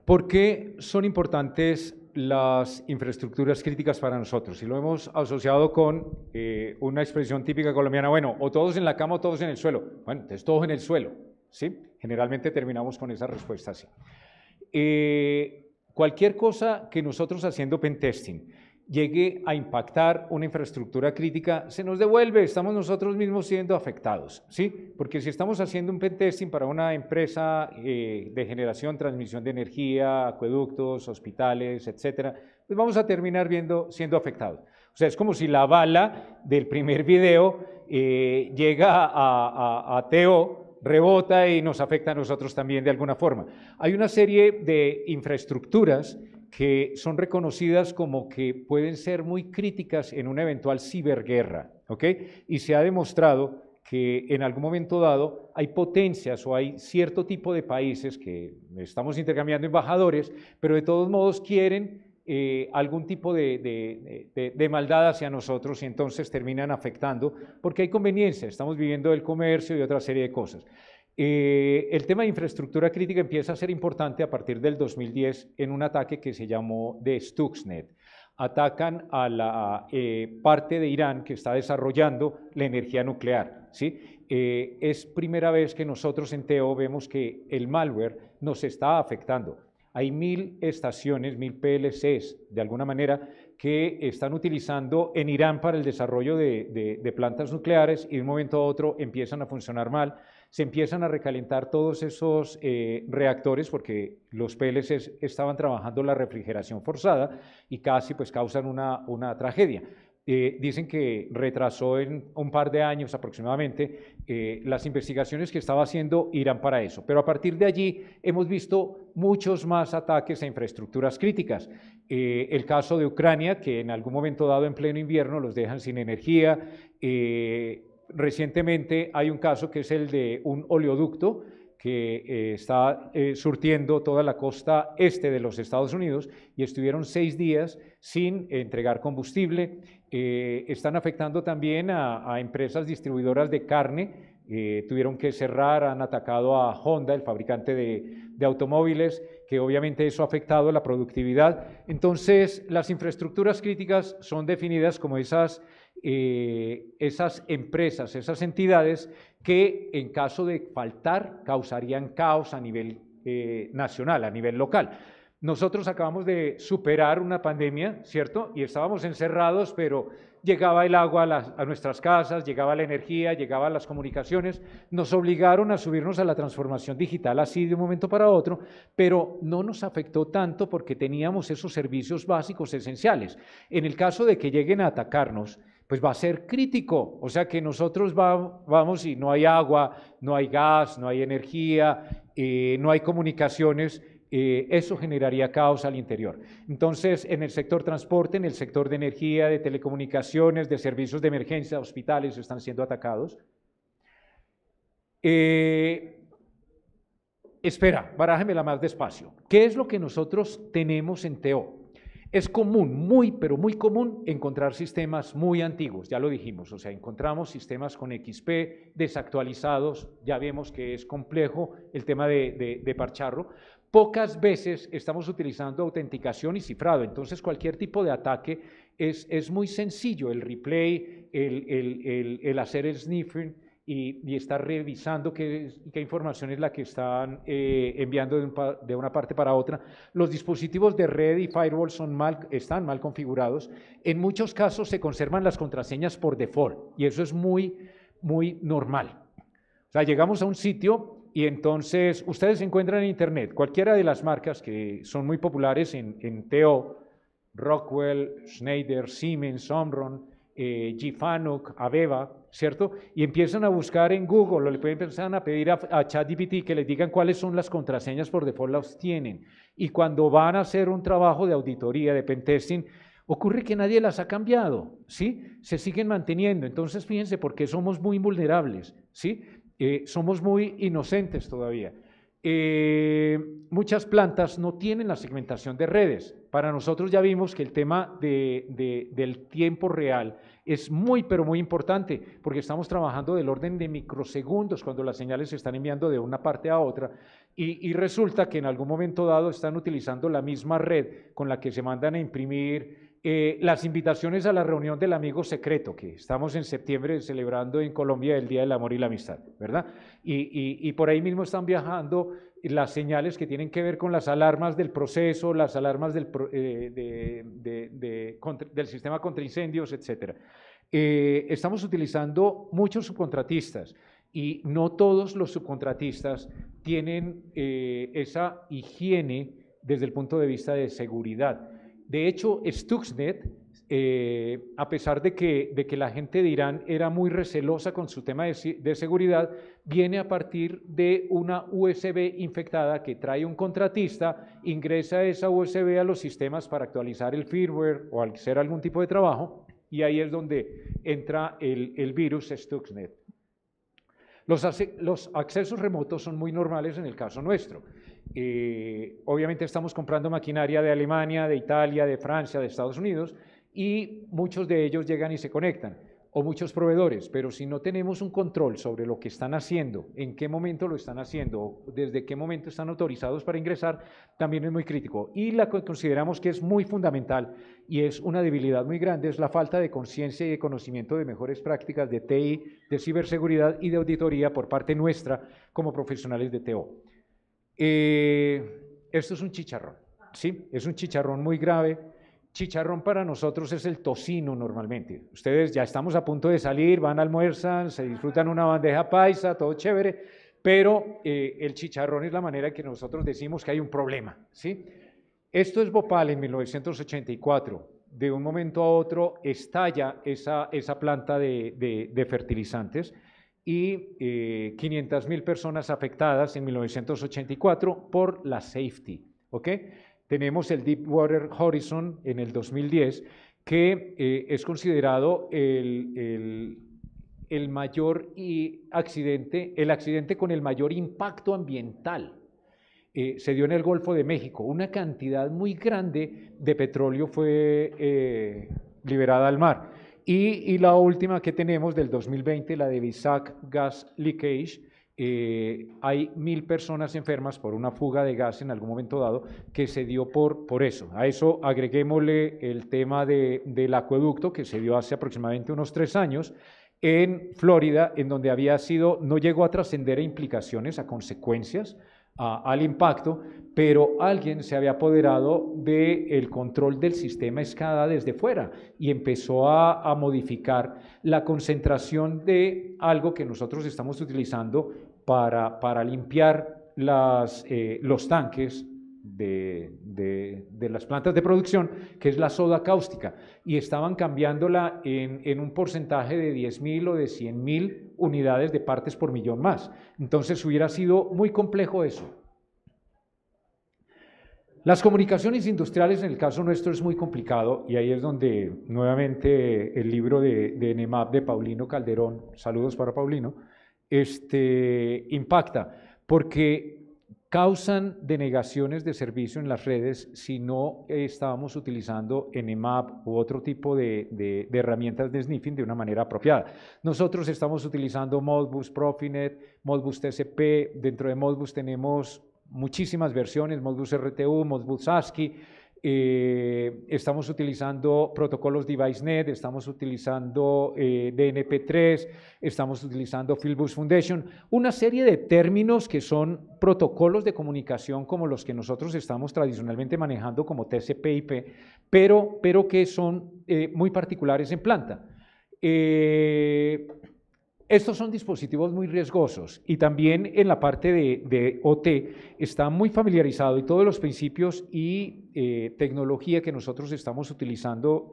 ¿Por qué son importantes las infraestructuras críticas para nosotros? Y lo hemos asociado con una expresión típica colombiana, bueno, o todos en la cama o todos en el suelo. Bueno, entonces todos en el suelo, ¿sí? Generalmente terminamos con esa respuesta así. Cualquier cosa que nosotros haciendo pentesting llegue a impactar una infraestructura crítica, se nos devuelve, estamos nosotros mismos siendo afectados, ¿sí? Porque si estamos haciendo un pentesting para una empresa de generación, transmisión de energía, acueductos, hospitales, etcétera, pues vamos a terminar siendo afectados. O sea, es como si la bala del primer video llega a TO, rebota y nos afecta a nosotros también de alguna forma. Hay una serie de infraestructuras que son reconocidas como que pueden ser muy críticas en una eventual ciberguerra, ¿ok? Y se ha demostrado que en algún momento dado hay potencias o hay cierto tipo de países que estamos intercambiando embajadores, pero de todos modos quieren algún tipo de maldad hacia nosotros y entonces terminan afectando porque hay conveniencia, estamos viviendo del comercio y otra serie de cosas. El tema de infraestructura crítica empieza a ser importante a partir del 2010 en un ataque que se llamó de Stuxnet. Atacan a la parte de Irán que está desarrollando la energía nuclear, ¿sí? Es primera vez que nosotros en TO vemos que el malware nos está afectando. Hay 1000 estaciones, 1000 PLCs, de alguna manera, que están utilizando en Irán para el desarrollo de plantas nucleares y de un momento a otro empiezan a funcionar mal, se empiezan a recalentar todos esos reactores porque los PLCs estaban trabajando la refrigeración forzada y casi pues causan una tragedia. Dicen que retrasó en un par de años aproximadamente las investigaciones que estaba haciendo Irán para eso. Pero a partir de allí hemos visto muchos más ataques a infraestructuras críticas. El caso de Ucrania, que en algún momento dado en pleno invierno los dejan sin energía. Recientemente hay un caso que es el de un oleoducto que está surtiendo toda la costa este de los Estados Unidos y estuvieron 6 días sin entregar combustible. Están afectando también a empresas distribuidoras de carne, tuvieron que cerrar, han atacado a Honda, el fabricante de automóviles, que obviamente eso ha afectado la productividad. Entonces, las infraestructuras críticas son definidas como esas empresas, esas entidades que en caso de faltar causarían caos a nivel nacional, a nivel local. Nosotros acabamos de superar una pandemia, ¿cierto? Y estábamos encerrados, pero llegaba el agua a nuestras casas, llegaba la energía, llegaban las comunicaciones. Nos obligaron a subirnos a la transformación digital así de un momento para otro, pero no nos afectó tanto porque teníamos esos servicios básicos esenciales. En el caso de que lleguen a atacarnos, pues va a ser crítico, o sea que nosotros vamos y no hay agua, no hay gas, no hay energía, no hay comunicaciones, eso generaría caos al interior. Entonces, en el sector transporte, en el sector de energía, de telecomunicaciones, de servicios de emergencia, hospitales están siendo atacados. Espera, barájemela más despacio. ¿Qué es lo que nosotros tenemos en TO? Es común, pero muy común, encontrar sistemas muy antiguos, ya lo dijimos, o sea, encontramos sistemas con XP desactualizados, ya vemos que es complejo el tema de parcharlo. Pocas veces estamos utilizando autenticación y cifrado, entonces cualquier tipo de ataque es muy sencillo, el replay, el hacer el sniffing y estar revisando qué información es la que están enviando de una parte para otra. Los dispositivos de red y firewall están mal configurados. En muchos casos se conservan las contraseñas por default y eso es muy normal. O sea, llegamos a un sitio y entonces ustedes encuentran en internet cualquiera de las marcas que son muy populares en TO, Rockwell, Schneider, Siemens, Omron, G-Fanuc, Aveva, ¿cierto? Y empiezan a buscar en Google o le pueden empezar a pedir a ChatGPT que les digan cuáles son las contraseñas por default, las tienen. Y cuando van a hacer un trabajo de auditoría, de pentesting, ocurre que nadie las ha cambiado, ¿sí? Se siguen manteniendo. Entonces, fíjense por qué somos muy vulnerables, ¿sí? Somos muy inocentes todavía. Muchas plantas no tienen la segmentación de redes. Para nosotros ya vimos que el tema del tiempo real es pero muy importante, porque estamos trabajando del orden de microsegundos cuando las señales se están enviando de una parte a otra y resulta que en algún momento dado están utilizando la misma red con la que se mandan a imprimir las invitaciones a la reunión del amigo secreto, que estamos en septiembre celebrando en Colombia el Día del Amor y la Amistad, ¿verdad? Y por ahí mismo están viajando las señales que tienen que ver con las alarmas del proceso, las alarmas del sistema contra incendios, etc. Estamos utilizando muchos subcontratistas y no todos los subcontratistas tienen esa higiene desde el punto de vista de seguridad. De hecho, Stuxnet, a pesar de que la gente de Irán era muy recelosa con su tema de seguridad, viene a partir de una USB infectada que trae un contratista, ingresa esa USB a los sistemas para actualizar el firmware o hacer algún tipo de trabajo, y ahí es donde entra el virus Stuxnet. Los accesos remotos son muy normales en el caso nuestro. Obviamente estamos comprando maquinaria de Alemania, de Italia, de Francia, de Estados Unidos, y muchos de ellos llegan y se conectan, o muchos proveedores, pero si no tenemos un control sobre lo que están haciendo, en qué momento lo están haciendo, desde qué momento están autorizados para ingresar, también es muy crítico. Y la que consideramos que es muy fundamental y es una debilidad muy grande es la falta de conciencia y de conocimiento de mejores prácticas de TI, de ciberseguridad y de auditoría por parte nuestra como profesionales de TO. Esto es un chicharrón, ¿sí? Es un chicharrón muy grave Chicharrón para nosotros es el tocino normalmente. Ustedes ya estamos a punto de salir, van, almuerzan, se disfrutan una bandeja paisa, todo chévere, pero el chicharrón es la manera en que nosotros decimos que hay un problema, ¿sí? Esto es Bhopal en 1984. De un momento a otro estalla esa planta de fertilizantes y 500.000 personas afectadas en 1984 por la safety, ¿ok? Tenemos el Deepwater Horizon en el 2010, que es considerado el mayor accidente, el accidente con el mayor impacto ambiental. Se dio en el Golfo de México. Una cantidad muy grande de petróleo fue liberada al mar. Y la última que tenemos del 2020, la de Vizag Gas Leakage, hay 1.000 personas enfermas por una fuga de gas en algún momento dado que se dio por eso. A eso agreguémosle el tema del acueducto que se dio hace aproximadamente unos 3 años en Florida, en donde no llegó a trascender a implicaciones, a consecuencias, al impacto, pero alguien se había apoderado del control del sistema SCADA desde fuera y empezó a modificar la concentración de algo que nosotros estamos utilizando para limpiar los tanques de las plantas de producción, que es la soda cáustica, y estaban cambiándola en un porcentaje de 10.000 o de 100.000 unidades de partes por millón más. Entonces hubiera sido muy complejo eso. Las comunicaciones industriales en el caso nuestro es muy complicado y ahí es donde nuevamente el libro de NEMAP de Paulino Calderón, saludos para Paulino, impacta, porque causan denegaciones de servicio en las redes si no estábamos utilizando NEMAP u otro tipo de herramientas de sniffing de una manera apropiada. Nosotros estamos utilizando Modbus Profinet, Modbus TCP, dentro de Modbus tenemos muchísimas versiones, Modbus RTU, Modbus ASCII, estamos utilizando protocolos DeviceNet, estamos utilizando DNP3, estamos utilizando Fieldbus Foundation, una serie de términos que son protocolos de comunicación como los que nosotros estamos tradicionalmente manejando como TCP/IP, pero que son muy particulares en planta. Estos son dispositivos muy riesgosos y también en la parte de OT está muy familiarizado y todos los principios y tecnología que nosotros estamos utilizando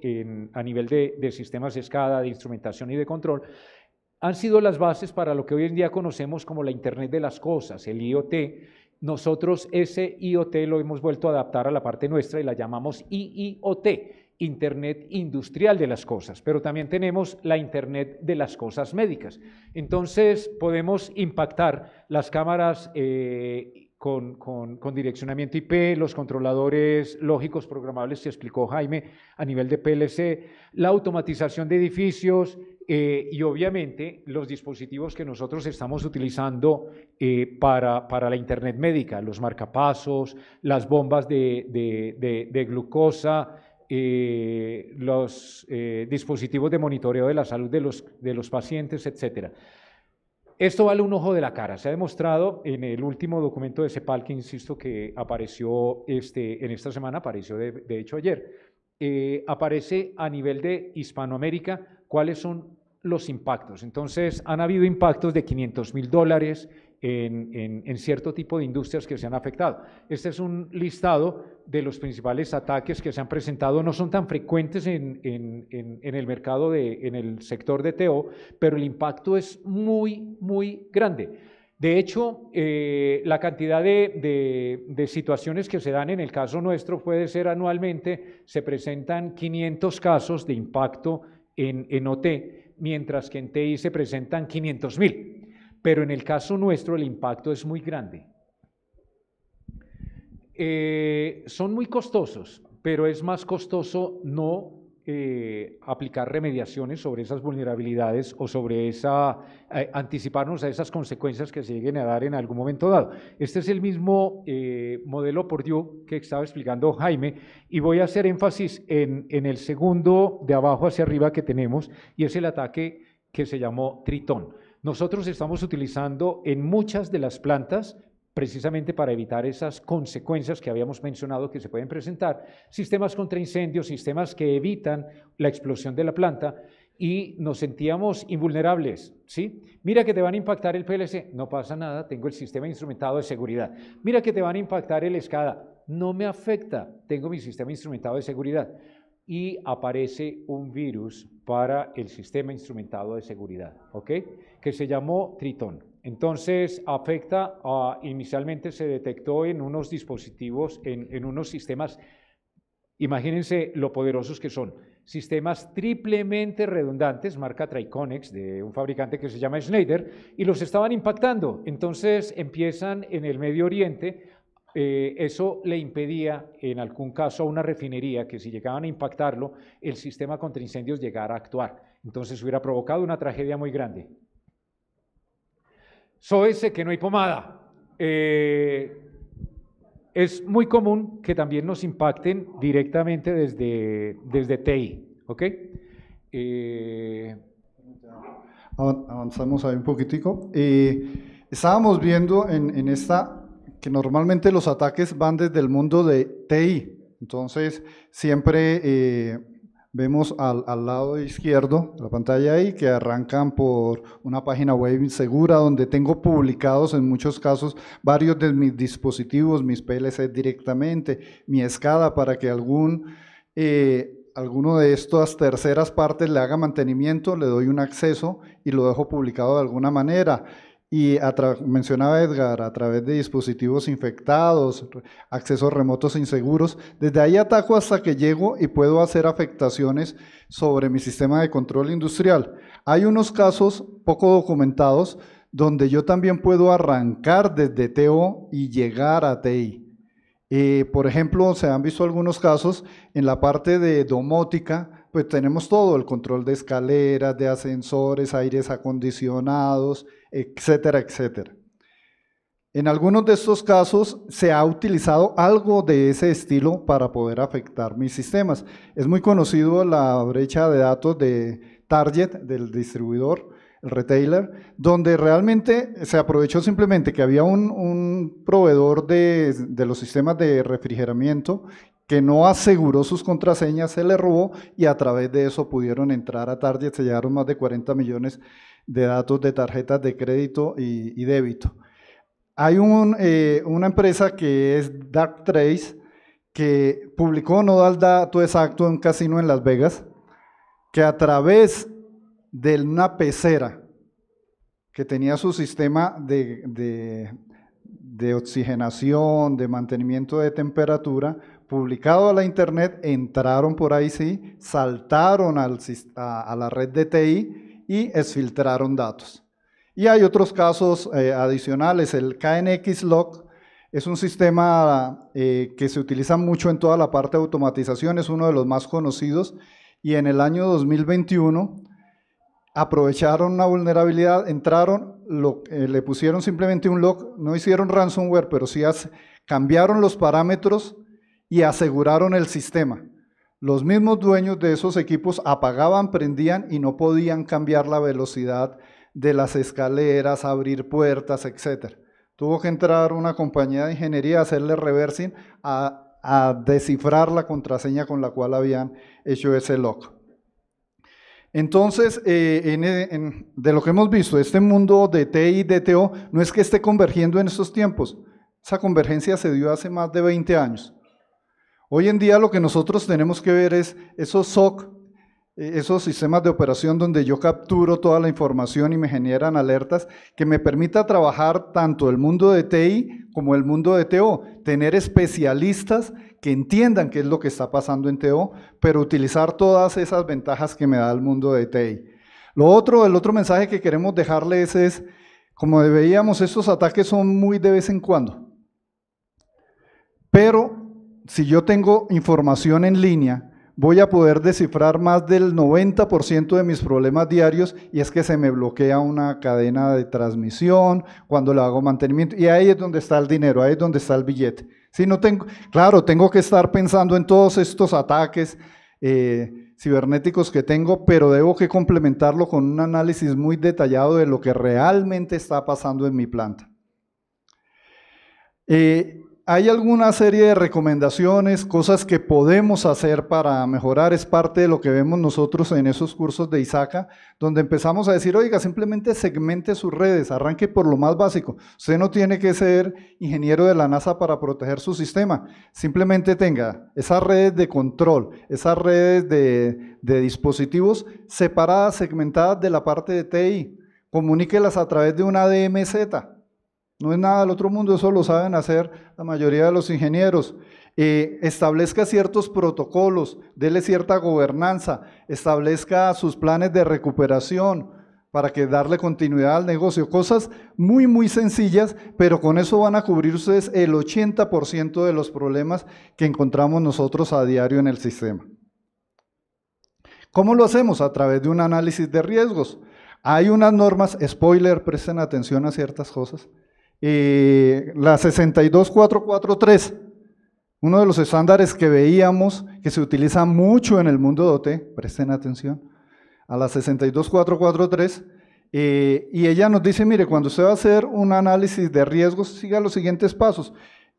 a nivel de sistemas SCADA, de instrumentación y de control, han sido las bases para lo que hoy en día conocemos como la Internet de las Cosas, el IoT. Nosotros ese IoT lo hemos vuelto a adaptar a la parte nuestra y la llamamos IIoT, Internet Industrial de las Cosas, pero también tenemos la Internet de las Cosas Médicas. Entonces podemos impactar las cámaras con direccionamiento IP, los controladores lógicos programables que explicó Jaime a nivel de PLC, la automatización de edificios y obviamente los dispositivos que nosotros estamos utilizando para la Internet médica, los marcapasos, las bombas de glucosa, los dispositivos de monitoreo de la salud de los pacientes, etc. Esto vale un ojo de la cara. Se ha demostrado en el último documento de CEPAL, que insisto que apareció en esta semana, apareció de hecho ayer, aparece a nivel de Hispanoamérica cuáles son los impactos. Entonces, han habido impactos de $500.000 en cierto tipo de industrias que se han afectado. Este es un listado de los principales ataques que se han presentado. No son tan frecuentes en el mercado, en el sector de TO, pero el impacto es muy, muy grande. De hecho, la cantidad de situaciones que se dan en el caso nuestro puede ser anualmente, se presentan 500 casos de impacto en OT, mientras que en TI se presentan 500.000. Pero en el caso nuestro el impacto es muy grande. Son muy costosos, pero es más costoso no aplicar remediaciones sobre esas vulnerabilidades o sobre anticiparnos a esas consecuencias que se lleguen a dar en algún momento dado. Este es el mismo modelo Purdue que estaba explicando Jaime y voy a hacer énfasis en el segundo de abajo hacia arriba que tenemos y es el ataque que se llamó Tritón. Nosotros estamos utilizando en muchas de las plantas precisamente para evitar esas consecuencias que habíamos mencionado que se pueden presentar, sistemas contra incendios, sistemas que evitan la explosión de la planta, y nos sentíamos invulnerables, ¿sí? Mira que te van a impactar el PLC, no pasa nada, tengo el sistema instrumentado de seguridad. Mira que te van a impactar el SCADA, no me afecta, tengo mi sistema instrumentado de seguridad. Y aparece un virus para el sistema instrumentado de seguridad, ¿ok? Que se llamó Tritón. Entonces, afecta, inicialmente se detectó en unos dispositivos, en unos sistemas, imagínense lo poderosos que son, sistemas triplemente redundantes, marca Triconex, de un fabricante que se llama Schneider, y los estaban impactando. Entonces, empiezan en el Medio Oriente. Eso le impedía, en algún caso, a una refinería que si llegaban a impactarlo, el sistema contra incendios llegara a actuar. Entonces hubiera provocado una tragedia muy grande. SOES, que no hay pomada. Es muy común que también nos impacten directamente desde TI, ¿ok? Avanzamos ahí un poquitico. Estábamos viendo en esta que normalmente los ataques van desde el mundo de TI. Entonces, siempre vemos al lado izquierdo de la pantalla ahí que arrancan por una página web insegura donde tengo publicados en muchos casos varios de mis dispositivos, mis PLC directamente, mi SCADA para que alguno de estas terceras partes le haga mantenimiento, le doy un acceso y lo dejo publicado de alguna manera. Y mencionaba Edgar, a través de dispositivos infectados, accesos remotos inseguros, desde ahí ataco hasta que llego y puedo hacer afectaciones sobre mi sistema de control industrial. Hay unos casos poco documentados donde yo también puedo arrancar desde TO y llegar a TI. Por ejemplo, se han visto algunos casos en la parte de domótica, pues tenemos todo, el control de escaleras, de ascensores, aires acondicionados, etcétera, etcétera. En algunos de estos casos se ha utilizado algo de ese estilo para poder afectar mis sistemas. Es muy conocido la brecha de datos de Target, del distribuidor, el retailer, donde realmente se aprovechó simplemente que había un proveedor de los sistemas de refrigeramiento que no aseguró sus contraseñas, se le robó y a través de eso pudieron entrar a Target, se llevaron más de 40 millones de datos de tarjetas de crédito y débito. Hay una empresa que es Darktrace que publicó, no da el dato exacto, en un casino en Las Vegas, que a través de una pecera que tenía su sistema de oxigenación, de mantenimiento de temperatura, publicado a la internet, entraron por ahí, sí, saltaron a la red de TI y exfiltraron datos. Y hay otros casos adicionales, el KNX Log es un sistema que se utiliza mucho en toda la parte de automatización, es uno de los más conocidos, y en el año 2021 aprovecharon una vulnerabilidad, entraron, le pusieron simplemente un log, no hicieron ransomware, pero sí cambiaron los parámetros y aseguraron el sistema. Los mismos dueños de esos equipos apagaban, prendían y no podían cambiar la velocidad de las escaleras, abrir puertas, etc. Tuvo que entrar una compañía de ingeniería a hacerle reversing, a descifrar la contraseña con la cual habían hecho ese log. Entonces, de lo que hemos visto, este mundo de TI y DTO no es que esté convergiendo en estos tiempos, esa convergencia se dio hace más de 20 años. Hoy en día lo que nosotros tenemos que ver es esos SOC, esos sistemas de operación donde yo capturo toda la información y me generan alertas que me permita trabajar tanto el mundo de TI como el mundo de TO, tener especialistas que entiendan qué es lo que está pasando en TO, pero utilizar todas esas ventajas que me da el mundo de TI. El otro mensaje que queremos dejarles es, como veíamos, estos ataques son muy de vez en cuando, pero si yo tengo información en línea, voy a poder descifrar más del 90% de mis problemas diarios y es que se me bloquea una cadena de transmisión cuando le hago mantenimiento y ahí es donde está el dinero, ahí es donde está el billete. Si no claro, tengo que estar pensando en todos estos ataques cibernéticos que tengo, pero debo que complementarlo con un análisis muy detallado de lo que realmente está pasando en mi planta. Hay alguna serie de recomendaciones, cosas que podemos hacer para mejorar, es parte de lo que vemos nosotros en esos cursos de ISACA, donde empezamos a decir, oiga, simplemente segmente sus redes, arranque por lo más básico. Usted no tiene que ser ingeniero de la NASA para proteger su sistema, simplemente tenga esas redes de control, esas redes de dispositivos separadas, segmentadas de la parte de TI, comuníquelas a través de una DMZ. No es nada del otro mundo, eso lo saben hacer la mayoría de los ingenieros. Establezca ciertos protocolos, dele cierta gobernanza, establezca sus planes de recuperación para que darle continuidad al negocio. Cosas muy, muy sencillas, pero con eso van a cubrir ustedes el 80% de los problemas que encontramos nosotros a diario en el sistema. ¿Cómo lo hacemos? A través de un análisis de riesgos. Hay unas normas, spoiler, presten atención a ciertas cosas. La 62443, uno de los estándares que veíamos que se utiliza mucho en el mundo de OT, presten atención a la 62443, y ella nos dice, mire, cuando usted va a hacer un análisis de riesgos, siga los siguientes pasos.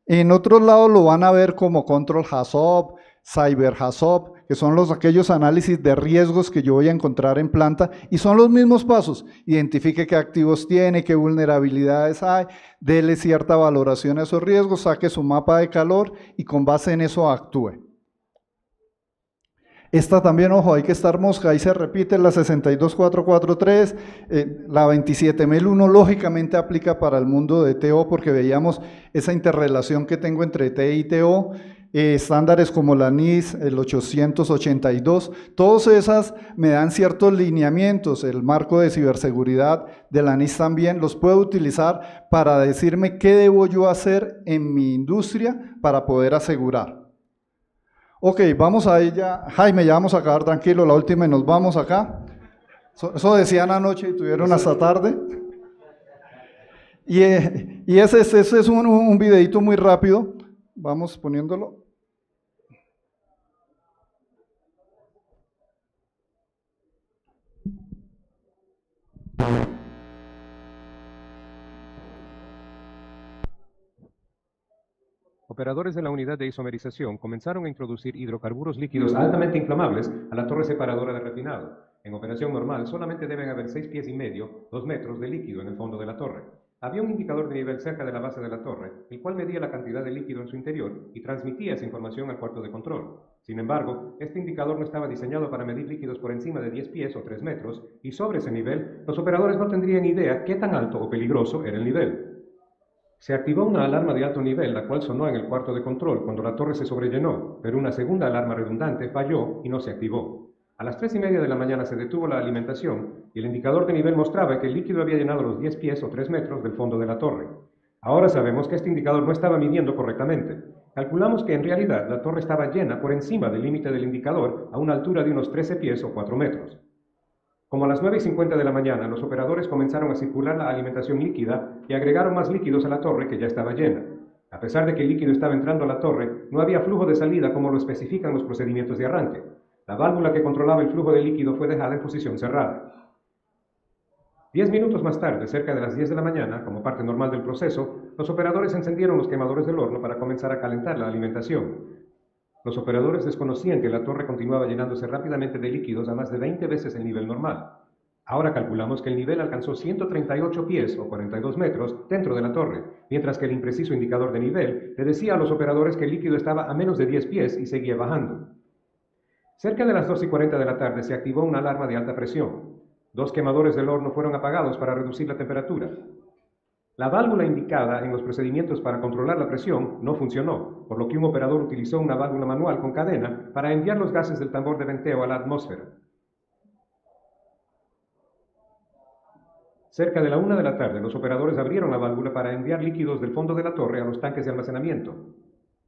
En otros lados lo van a ver como Control HACCP, Cyber HACCP, que son aquellos análisis de riesgos que yo voy a encontrar en planta, y son los mismos pasos. Identifique qué activos tiene, qué vulnerabilidades hay, dele cierta valoración a esos riesgos, saque su mapa de calor y con base en eso actúe. Esta también, ojo, hay que estar mosca, ahí se repite la 62443, la 27001 lógicamente aplica para el mundo de TO porque veíamos esa interrelación que tengo entre TI y TO, estándares como la NIS, el 882, todas esas me dan ciertos lineamientos, el marco de ciberseguridad de la NIS también los puedo utilizar para decirme qué debo yo hacer en mi industria para poder asegurar. Ok, vamos a ella. Jaime, ya vamos a acabar, tranquilo, la última y nos vamos acá. Eso decían anoche y tuvieron hasta tarde. Y ese es un videito muy rápido. Vamos poniéndolo. Operadores de la unidad de isomerización comenzaron a introducir hidrocarburos líquidos altamente inflamables a la torre separadora de refinado. En operación normal solamente deben haber 6 pies y medio, 2 metros de líquido en el fondo de la torre. Había un indicador de nivel cerca de la base de la torre, el cual medía la cantidad de líquido en su interior y transmitía esa información al cuarto de control. Sin embargo, este indicador no estaba diseñado para medir líquidos por encima de 10 pies o 3 metros, y sobre ese nivel, los operadores no tendrían idea qué tan alto o peligroso era el nivel. Se activó una alarma de alto nivel, la cual sonó en el cuarto de control cuando la torre se sobrellenó, pero una segunda alarma redundante falló y no se activó. A las 3:30 de la mañana se detuvo la alimentación y el indicador de nivel mostraba que el líquido había llenado los 10 pies o 3 metros del fondo de la torre. Ahora sabemos que este indicador no estaba midiendo correctamente. Calculamos que en realidad la torre estaba llena por encima del límite del indicador a una altura de unos 13 pies o 4 metros. Como a las 9:50 de la mañana, los operadores comenzaron a circular la alimentación líquida y agregaron más líquidos a la torre que ya estaba llena. A pesar de que el líquido estaba entrando a la torre, no había flujo de salida como lo especifican los procedimientos de arranque. La válvula que controlaba el flujo de líquido fue dejada en posición cerrada. 10 minutos más tarde, cerca de las 10 de la mañana, como parte normal del proceso, los operadores encendieron los quemadores del horno para comenzar a calentar la alimentación. Los operadores desconocían que la torre continuaba llenándose rápidamente de líquidos a más de 20 veces el nivel normal. Ahora calculamos que el nivel alcanzó 138 pies o 42 metros dentro de la torre, mientras que el impreciso indicador de nivel le decía a los operadores que el líquido estaba a menos de 10 pies y seguía bajando. Cerca de las 2:40 de la tarde se activó una alarma de alta presión. 2 quemadores del horno fueron apagados para reducir la temperatura. La válvula indicada en los procedimientos para controlar la presión no funcionó, por lo que un operador utilizó una válvula manual con cadena para enviar los gases del tambor de venteo a la atmósfera. Cerca de la 1 de la tarde, los operadores abrieron la válvula para enviar líquidos del fondo de la torre a los tanques de almacenamiento.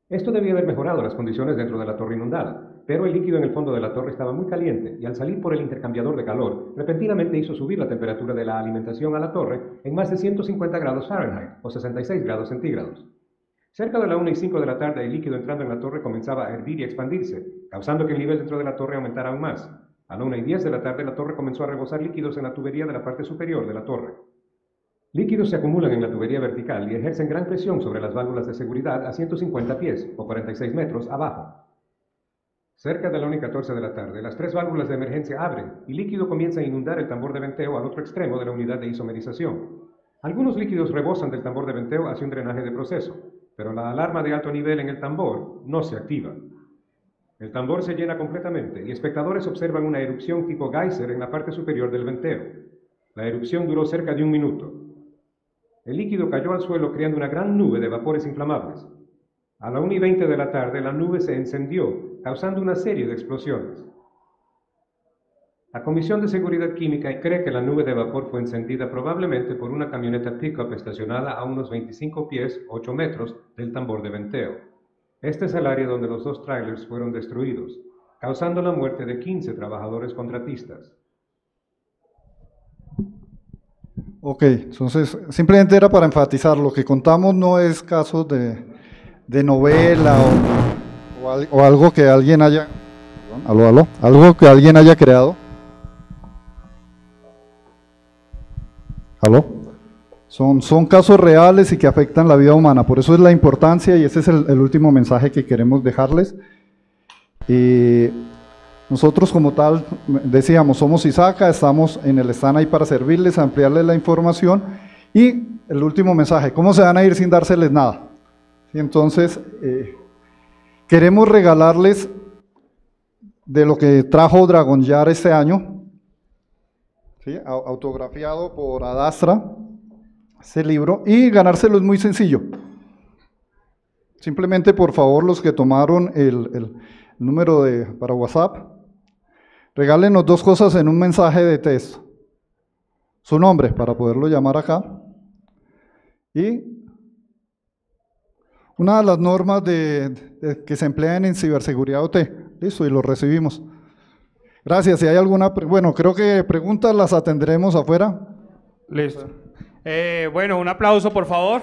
Esto debía haber mejorado las condiciones dentro de la torre inundada, pero el líquido en el fondo de la torre estaba muy caliente y al salir por el intercambiador de calor, repentinamente hizo subir la temperatura de la alimentación a la torre en más de 150 grados Fahrenheit o 66 grados centígrados. Cerca de la 1:05 de la tarde, el líquido entrando en la torre comenzaba a hervir y expandirse, causando que el nivel dentro de la torre aumentara aún más. A la 1:10 de la tarde, la torre comenzó a rebosar líquidos en la tubería de la parte superior de la torre. Líquidos se acumulan en la tubería vertical y ejercen gran presión sobre las válvulas de seguridad a 150 pies o 46 metros abajo. Cerca de la 1:14 de la tarde, las 3 válvulas de emergencia abren y líquido comienza a inundar el tambor de venteo al otro extremo de la unidad de isomerización. Algunos líquidos rebosan del tambor de venteo hacia un drenaje de proceso, pero la alarma de alto nivel en el tambor no se activa. El tambor se llena completamente y espectadores observan una erupción tipo geyser en la parte superior del venteo. La erupción duró cerca de 1 minuto. El líquido cayó al suelo creando una gran nube de vapores inflamables. A la 1:20 de la tarde, la nube se encendió, causando una serie de explosiones. La Comisión de Seguridad Química cree que la nube de vapor fue encendida probablemente por una camioneta pick-up estacionada a unos 25 pies, 8 metros, del tambor de venteo. Este es el área donde los 2 trailers fueron destruidos, causando la muerte de 15 trabajadores contratistas. Ok, entonces simplemente era para enfatizar, lo que contamos no es casos de novela o algo que alguien haya, algo que alguien haya creado. ¿Aló? Son casos reales y que afectan la vida humana, por eso es la importancia y ese es el último mensaje que queremos dejarles. Nosotros como tal, decíamos, somos ISACA, estamos en el stand ahí para servirles, ampliarles la información y el último mensaje, ¿cómo se van a ir sin dárseles nada? Y entonces, queremos regalarles de lo que trajo Dragon Jar este año, ¿sí? Autografiado por Adastra, ese libro, y ganárselo es muy sencillo. Simplemente, por favor, los que tomaron el número para WhatsApp, regálenos 2 cosas en un mensaje de texto. Su nombre, para poderlo llamar acá, y una de las normas que se emplean en ciberseguridad OT. Listo, y lo recibimos. Gracias. Si hay alguna, bueno, creo que preguntas las atenderemos afuera. Listo. Bueno, un aplauso, por favor.